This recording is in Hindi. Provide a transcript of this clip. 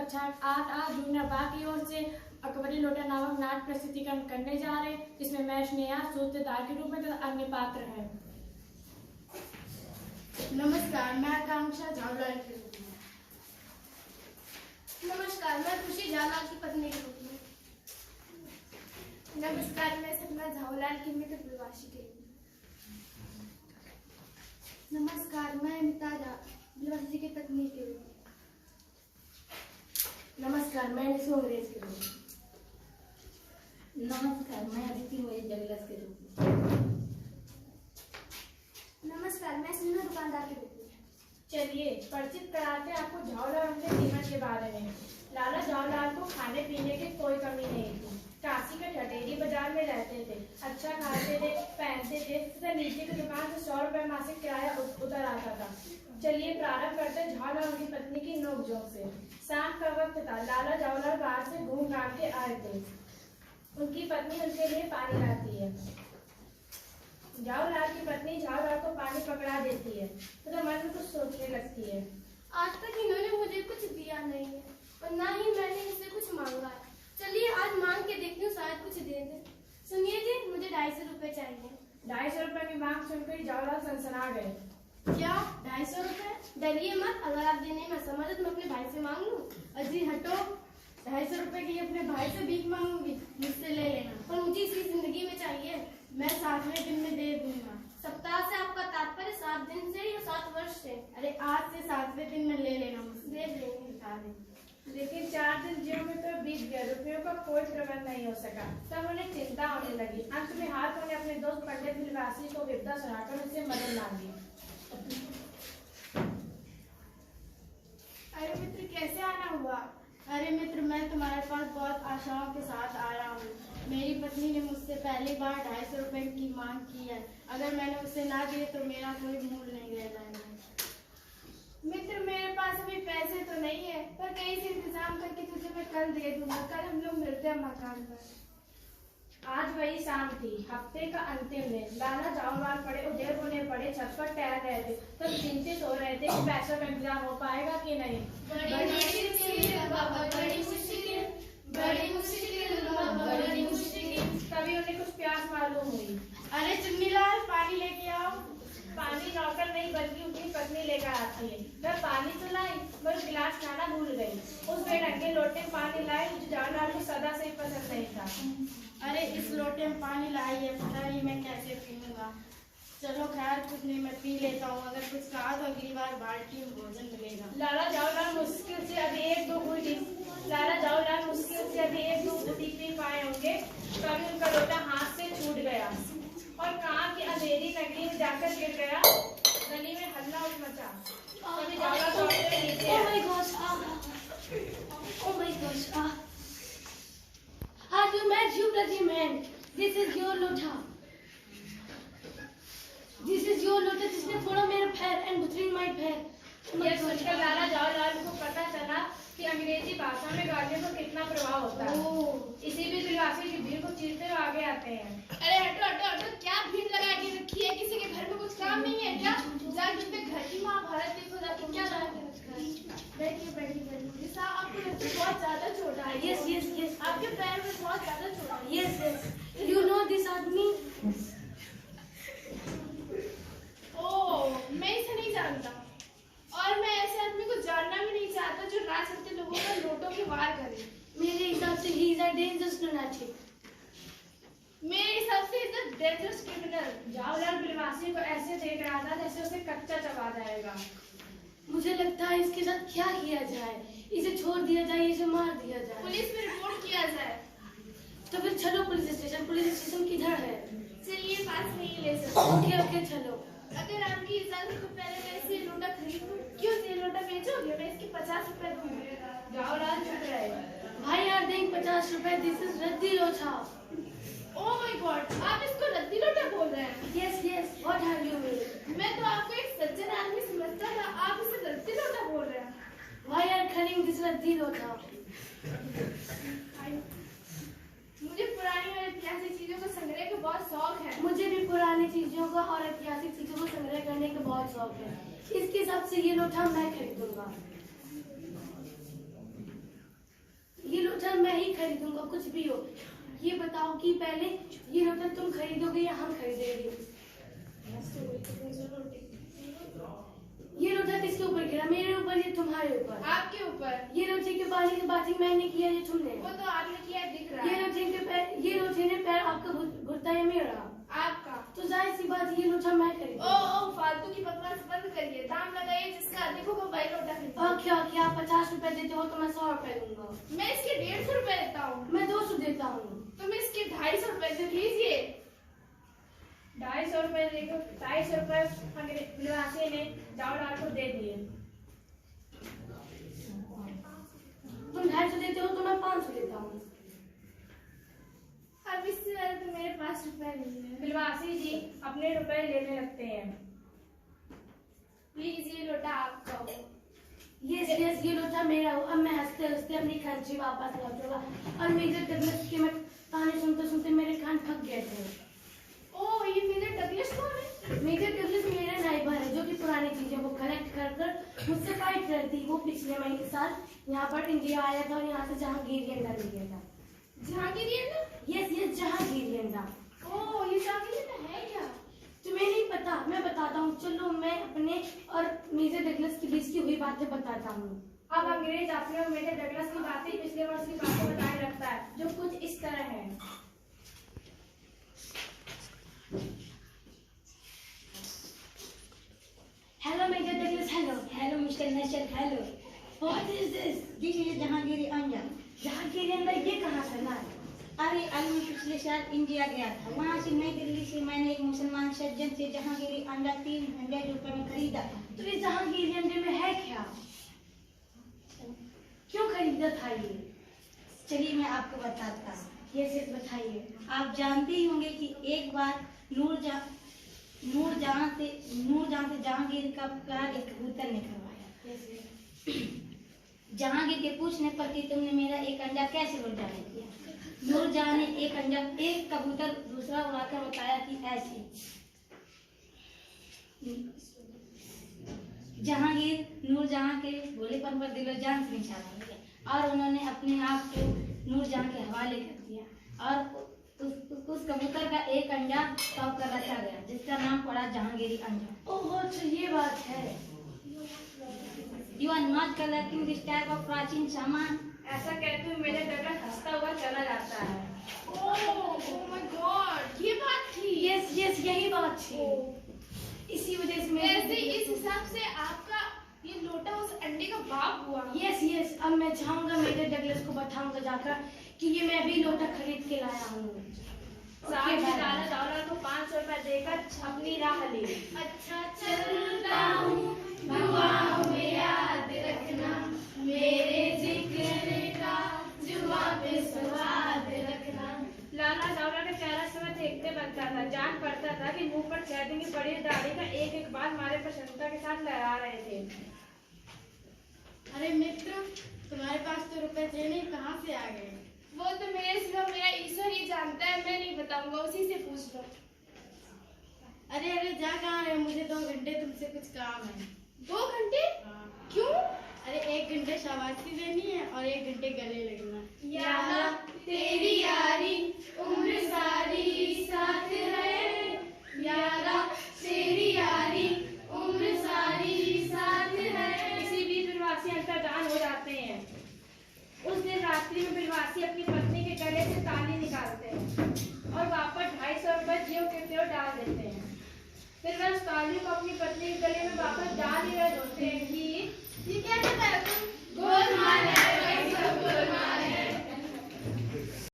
कक्षा 8A जूनियर बा की ओर से अकबरी लोटा नामक नाट्य प्रस्तुतिकरण करने जा रहे हैं, जिसमें मैं स्नेहा सूत्रधार के रूप में तथा अन्य पात्र हैं। नमस्कार, मैं आकांक्षा झावलाल के रूप में। नमस्कार, मैं खुशी झावलाल की पत्नी के रूप में। नमस्कार, मैं सपना झावलाल की मित्र प्रवासी के रूप में। नमस्कार, मैं अमिता प्रवासी की पत्नी के रूप में। नमस्कार, मैं निशु अंग्रेज के रूप में। नमस्कार, मैं अदिति मोहित जगलस के रूप में। नमस्कार, मैं सिन्हा दुकानदार के रूप में। चलिए परिचित कराते हैं आपको झावलाल उनके जीवन के बारे में। लाला झावलाल को खाने पीने की कोई कमी नहीं थी। काशी के ठटेरी बाजार में रहते थे, अच्छा खाते थे, पहनते थे तथा नीचे की दुकान से 100 रुपए मासिक किराया उतर आता था। चलिए प्रारंभ करते हैं झावलाल उनकी पत्नी की नोकझोंक से। शाम का वक्त था। लाला झावलाल बाहर से घूम घाम के आए थे। उनकी पत्नी उनके लिए पानी लाती है। झावलाल की पत्नी झावलाल को पानी पकड़ा देती है तथा मन में कुछ सोचने लगती है। आज तक इन्होंने मुझे कुछ दिया नहीं है और ना ही मैंने इनसे कुछ मांगा है। चलिए आज मांग के देखती हूँ, शायद कुछ दे दे। सुनिए जी, मुझे 250 रुपए चाहिए। 250 रुपए की मांग सुनकर झावलाल सनसना गए। क्या 250 रुपए? डरिए मत, अगर आप देने में असमर्थ तो मैं अपने भाई से मांग लूँ। अजी हटो, 250 रुपए की अपने भाई से भीख मांगूंगी, मुझसे ले लेना। पर मुझे इसी जिंदगी में चाहिए। मैं 7वें दिन में दे दूंगा। सप्ताह से आपका तात्पर्य 7 दिन से या 7 वर्ष से? अरे आज से 7वें दिन में ले लेना मुझसे। दे देंगे। बता दें। लेकिन 4 दिन ज्यों में तो बीत गया, रुपयों का कोई प्रबंध नहीं हो सका। तब उन्हें चिंता होने लगी। अंत में हाथ उन्हें अपने दोस्त पंडित दिलवासी को विपदा सुनाकर उनसे मदद मांगी। अरे मित्र, कैसे आना हुआ? अरे मित्र, मैं तुम्हारे पास बहुत आशाओं के साथ आया हूँ। मेरी पत्नी ने मुझसे पहली बार 250 रुपए की मांग की है। अगर मैंने उसे ना दिए तो मेरा कोई मूल नहीं रह जाएगा। मित्र, मेरे पास अभी पैसे तो नहीं है, पर कहीं से इंतजाम करके तुझे मैं कल दे दूंगा। कल हम लोग मिलते हैं मकान पर। आज वही शाम थी, हफ्ते का अंतिम दिन। लाला झावलाल बड़े उदेर होने पड़े छत पर टहल रहे थे। तब चिंतित हो रहे थे कि पैसों का इंतजाम हो पाएगा कि नहीं। बड़ी मुश्किल। तभी उन्हें कुछ प्यास मालूम हुई। अरे चुन्नीलाल, पानी लेके आओ। पानी नौकर नहीं बल्कि उनकी पत्नी लेकर आती है। वह पानी तो लाई मगर गिलास लाना भूल गई। उस बेढंगे लोटे में पानी लाई जो झावलाल को सदा से ही पसंद नहीं था। अरे इस लोटे में पानी लाई है, पता नहीं मैं कैसे पीऊंगा। चलो खैर कुछ नहीं, मैं पी लेता हूँ। अगर कुछ कहा तो अगली बार बाल्टी में भोजन मिलेगा। लाला झावलाल मुश्किल से अभी एक दो घूंटी पी पाए होंगे, तभी उनका लोटा हाथ से छूट गया और कहाँ की अंधेरी नगरी में जाकर गिर गया। गली में हल्ला उठ मचा। तभी झावलाल दौड़ते हुए नीचे आए। Oh my gosh, Have you met you bloody man? This is your lota. जिसने फोड़ा मेरा पैर and between my पैर। यह सुनकर लाला झावलाल को पता चला कि अंग्रेजी भाषा में गालियों का कितना प्रभाव होता है। इसी भी दिलवासी की भीड़ को चीरते हुए आगे आते हैं। अरे हटो हटो हटो, क्या भीड़ लगा के रखी है? किसी के घर में कुछ काम नहीं है क्या? जाके अपने घर की महाभारत देखो, जाके क्या लगा के रखा है? बैठिए बैठिए बैठिए। साहब, आपको लगता है बहुत ज्यादा छोटा है। Yes. आपके पैर में बहुत ज्यादा छोटा है। Yes. You know this आदमी? ओह, मैं इसे नहीं जानता और मैं ऐसे आदमी को जानना भी नहीं चाहता जो रात सत्य लोगों पर लोटों के वार करे। मेरे हिसाब से he is a dangerous lunatic. मेरे हिसाब से इज अ डेंजरस क्रिमिनल। झावलाल दिलवासी को ऐसे देख रहा था जैसे उसे कच्चा चबा जाएगा। मुझे लगता है इसके साथ क्या किया जाए? इसे छोड़ दिया जाए, इसे मार दिया जाए। पुलिस में रिपोर्ट किया जाए। तो फिर चलो पुलिस स्टेशन किधर है? चलिए पास में ही ले सकते। ओके चलो। अगर आपकी इजाजत को पहले मैं इसे लोटा खरीदूं, क्यों ये लोटा बेचोगे? मैं इसके 50 रुपए दूंगा। झावलाल चुप रहे। भाई यार देंगे 50 रुपए। दिस इज रद्दी लोटा। ओह माय गॉड, आप इसको रद्दी लोटा बोल रहे हैं? Yes. What have you made? मैं तो आपको एक सज्जन आदमी समझता था, आप इसे रद्दी लोटा बोल रहे हैं। Why are you calling this रद्दी लोटा? मुझे पुरानी और ऐतिहासिक चीजों का संग्रह का बहुत शौक है। मुझे भी पुरानी चीजों का और ऐतिहासिक चीजों को संग्रह करने का बहुत शौक है। इसके हिसाब से ये लोटा मैं खरीदूंगा। खरीदूंगा, कुछ भी हो। ये बताओ कि पहले ये लोटा तुम खरीदोगे या हम खरीदेंगे? ये लोटा किसके ऊपर गिरा? मेरे ऊपर या तुम्हारे ऊपर? आपके ऊपर। ये लोटे के बात मैंने किया या तुमने? वो तो आपने किया दिख रहा ये है। लोटे ने पैर आपका घुटता या मेरा? आपका। तो जाहिर सी बात, ये लोटा मैं खरीद। ओ फालतू की बकवास बंद करिए, दाम लगाइए, जिसका अधिक होगा वही लोटा खरीदे। ओके ओके, आप 50 रुपए देते हो तो मैं 100 रुपए दूंगा। मैं इसके 150 रुपए देता हूँ। मैं 200 देता हूँ। तो मैं इसके 250 रुपए दे लीजिए। 250 रुपए देखो, 250 रुपए बिलवासी ने जाओलाल को दे दिए। तुम 250 देते हो तो मैं 500 देता हूँ। अब इससे ज्यादा तो मेरे पास रुपए नहीं है। बिलवासी जी अपने रुपए लेने लगते हैं। प्लीज ये लोटा आपका हो। यस ये लोटा मेरा हो। अब मैं हंसते हंसते अपनी खर्ची वापस लौटूंगा। और मेजर डगलस के मैं कहानी सुनते सुनते मेरे कान थक गए थे। ओ ये मेजर डगलस कौन है? मेजर डगलस मेरा नाइबर है जो कि पुरानी चीजें वो कलेक्ट कर कर मुझसे फाइट करती। वो पिछले महीने साल यहाँ पर इंडिया आया था और यहाँ से जहांगीर अंडा ले गया था। जहांगीर अंडा? यस जहांगीर अंडा। ओ ये जहांगीर अंडा है क्या? तुम्हें नहीं पता? मैं बताता हूँ, चलो मैं अपने और मेजर डगलस के बीच की हुई बातें बताता हूँ। अब अंग्रेज अपने और मेजर डगलस की बातें पिछले वर्ष की बातें बताए रखता है, जो कुछ इस तरह है। Hello Major Douglas. Hello hello Mister Nation, hello. What is this? This is Jahangir अंडा। जहांगीर अंडा ये कहाँ से लाए? अरे मैं पिछले साल इंडिया गया था, वहाँ से नई दिल्ली से मैंने एक मुसलमान सज्जन से जहांगीर अंडा 300 रुपए में खरीदा था। तो इस जहांगीर अंडे में है क्या? क्यों खरीदा था ये? चलिए मैं आपको बताता हूँ। ये बताइए। आप जानते ही होंगे कि एक बार नूरजहां से जहांगीर का प्यार एक कबूतर ने करवाया। जहांगीर के पूछने पर कि तुमने मेरा एक अंडा कैसे उड़ाने दिया, नूरजहां ने एक कबूतर दूसरा उड़ाकर बताया कि ऐसे। जहांगीर नूरजहां के भोलेपन पर दिलो जान से निशाना हो गया और उन्होंने अपने आप को नूरजहां के हवाले कर दिया और उस कबूतर का एक अंडा तोप कर रखा गया, जिसका नाम पड़ा जहांगीरी अंडा। ओह तो ये बात है। You are not collecting this type of प्राचीन सामान। ऐसा कहते हुए मेजर डगलस हंसता हुआ चला जाता है। ओह माय गॉड, ये बात थी। यस यही बात थी। इसी वजह से वैसे इस हिसाब से आपका ये लोटा उस अंडे का बाप हुआ। यस अब मैं जाऊंगा मेजर डगलस को बताऊंगा जाकर कि ये मैं भी लोटा खरीद के लाया हूँ। साथ में लाला जाओलाल को 500 रुपए देकर अपनी राह ली। अच्छा चलता हूँ, दुआओं में याद रखना, मेरे जिक्र का जुबां पे स्वाद रखना। लाला जाओलाल का चेहरा समय देखते बनता था, जान पड़ता था कि मुंह पर 6 दिन की बड़ी दाढ़ी का एक एक बाल हमारे प्रसन्नता के साथ लहरा रहे थे। अरे मित्र, तुम्हारे पास तो रुपए थे नहीं, कहाँ से आ गए? वो तो मेरे सिवा मेरा ईश्वर ही जानता है, मैं नहीं बताऊंगा, उसी से पूछ लो। अरे जा कहाँ रहे? मुझे 2 घंटे तुमसे कुछ काम है। 2 घंटे? क्यों? अरे 1 घंटे शाबाशी देनी है और 1 घंटे गले लगना। यारा तेरी यारी उम्र सारी साथ रहे, यारा तेरी यारी उम्र सारी साथ रहे। इसी बीच बिलवासी अंतर्धान हो जाते हैं। उस दिन रात्रि में बिलवासी अपनी पत्नी के गले से ताली निकालते हैं और वापस 250 रुपए ज्यों के त्यों डाल देते हैं। फिर वह उस ताली को अपनी पत्नी के गले में वापस डाल ही रहे होते हैं कि ये क्या करता है